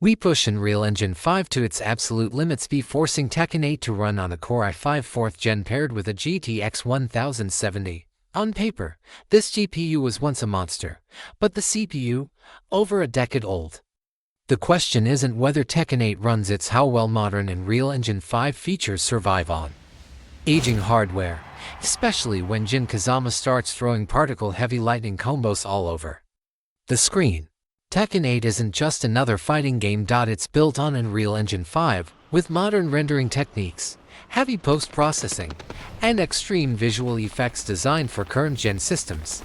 We push Unreal Engine 5 to its absolute limits, forcing Tekken 8 to run on a Core i5 4th Gen paired with a GTX 1070. On paper, this GPU was once a monster, but the CPU, over a decade old. The question isn't whether Tekken 8 runs, it's how well modern Unreal Engine 5 features survive on aging hardware, especially when Jin Kazama starts throwing particle-heavy lightning combos all over the screen. Tekken 8 isn't just another fighting game. It's built on Unreal Engine 5, with modern rendering techniques, heavy post-processing, and extreme visual effects designed for current-gen systems.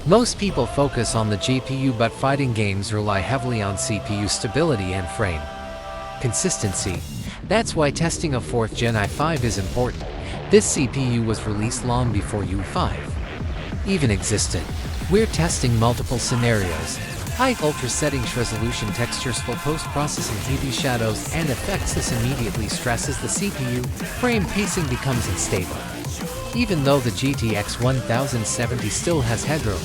Most people focus on the GPU, but fighting games rely heavily on CPU stability and frame consistency. That's why testing a 4th Gen i5 is important. This CPU was released long before U5 even existed. We're testing multiple scenarios: high ultra settings, resolution, textures, full post-processing, heavy shadows, and effects. This immediately stresses the CPU. Frame pacing becomes unstable. Even though the GTX 1070 still has headroom,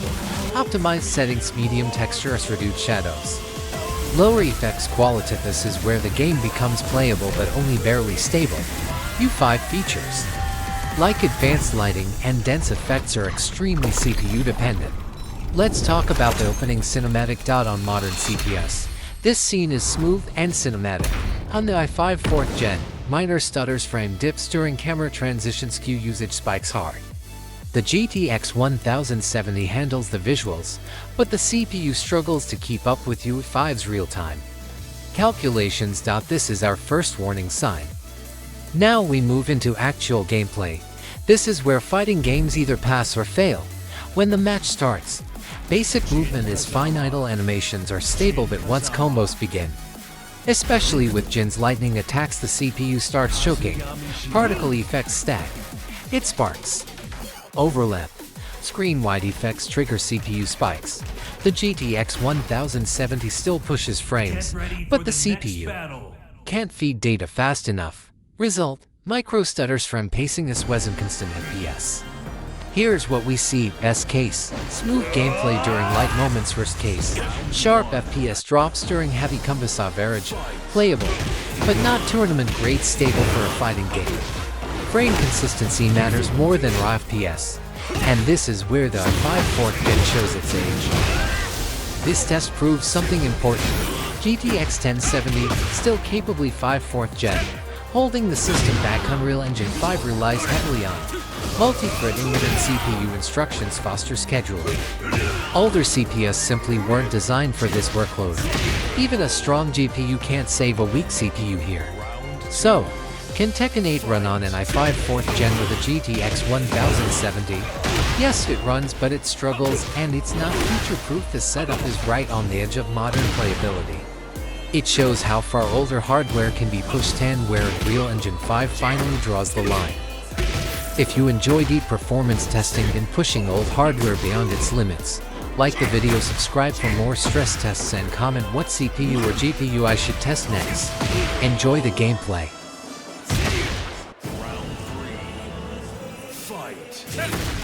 optimized settings, medium textures, reduced shadows, lower effects quality. This is where the game becomes playable but only barely stable. U5 features like advanced lighting and dense effects are extremely CPU dependent. Let's talk about the opening cinematic. On modern CPS, this scene is smooth and cinematic. On the i5 4th Gen, minor stutters, frame dips during camera transitions, Q usage spikes hard. The GTX 1070 handles the visuals, but the CPU struggles to keep up with U5's real-time calculations. This is our first warning sign. Now we move into actual gameplay. This is where fighting games either pass or fail. When the match starts, basic movement is fine, idle animations are stable, but once combos begin, especially with Jin's lightning attacks, the CPU starts choking. Particle effects stack. It sparks. Overlap. Screen-wide effects trigger CPU spikes. The GTX 1070 still pushes frames, but the CPU can't feed data fast enough. Result: micro stutters, frame pacing is wasn't constant FPS. Here's what we see: best case, smooth gameplay during light moments; worst case, sharp FPS drops during heavy combos. Average, playable, but not tournament grade, stable for a fighting game. Frame consistency matters more than raw FPS, and this is where the i5 4th Gen shows its age. This test proves something important. GTX 1070, still capably 4th Gen, holding the system back. Unreal Engine 5 relies heavily on multi-threading within CPU instructions, foster scheduling. Older CPUs simply weren't designed for this workload. Even a strong GPU can't save a weak CPU here. So, can Tekken 8 run on an i5 4th Gen with a GTX 1070? Yes, it runs, but it struggles, and it's not future-proof. The setup is right on the edge of modern playability. It shows how far older hardware can be pushed and where Unreal Engine 5 finally draws the line. If you enjoy deep performance testing and pushing old hardware beyond its limits, like the video, subscribe for more stress tests, and comment what CPU or GPU I should test next. Enjoy the gameplay. Round 3. Fight!